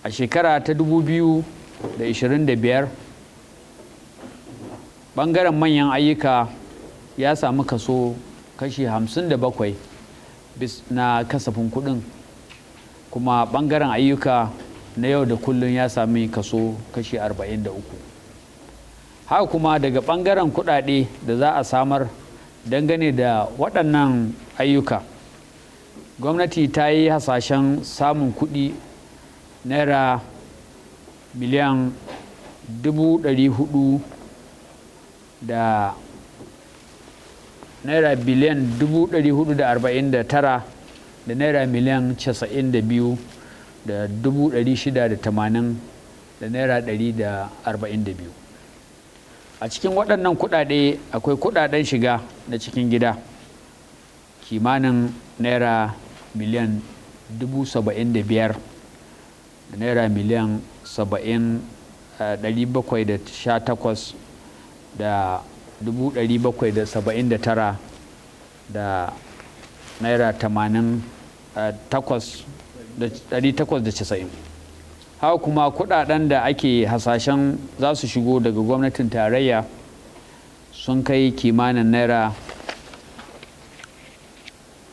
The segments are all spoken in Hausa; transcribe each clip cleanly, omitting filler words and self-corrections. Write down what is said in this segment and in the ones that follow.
a shekara ta 2025 ɓangaren manyan ayyuka ya samu kaso kashi 57 na kasafin kuɗin, kuma ɓangaren ayyuka na yau da kullum ya sami kaso kashi 43. Haka kuma daga ɓangaren kuɗaɗe da za a samar dangane da waɗannan ayyuka, gwamnati ta yi hasashen samun kuɗi naira miliyan 400 da naira biliyan 449 da naira miliyan 92 da 680 da naira 142. A cikin waɗannan kuɗaɗe akwai kuɗaɗen shiga na cikin gida kimanin naira miliyan 75,000 da naira miliyan 718 da 779 da naira 890. Haka kuma kudaden da ake hasashen za su shigo daga gwamnatin tarayya sun kai kimanin naira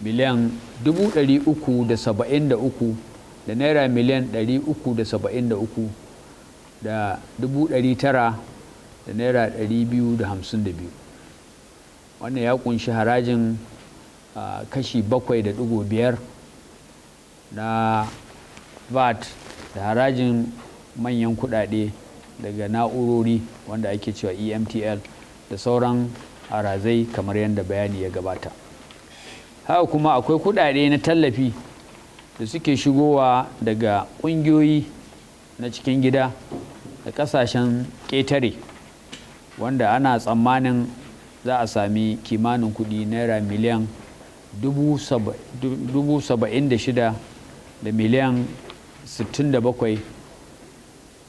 miliyan 373 da naira miliyan 373 da 900 da naira 252. Wannan ya kunshi harajin kashi 7.5 na VAT da harajin manyan kudade daga na'urori wanda ake cewa EMTL da sauran harazai kamar yadda bayani ya gabata. Haka kuma akwai kudade na tallafi da suke shigowa daga ƙungiyoyi na cikin gida da ƙasashen ƙetare, wanda ana tsammanin za a sami kimanin kuɗi naira miliyan 76,000 da miliyan 67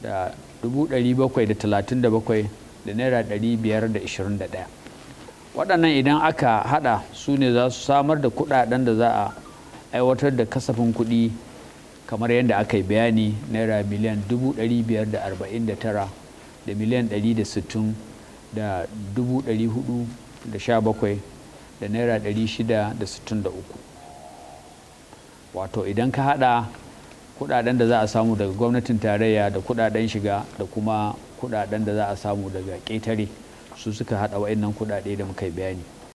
da 737 da naira 521. Waɗannan idan aka haɗa su ne za su samar da kuɗaɗen da za a aiwatar da kasafin kuɗi kamar yadda aka yi bayani naira miliyan 549 da miliyan 160 da 417 da naira 663. Wato idan ka hada kudaden da za a samu daga gwamnatin tarayya da kudaden shiga da kuma kudaden da za a samu daga ƙetare, su suka hada wa'annan kudade da muka yi bayani.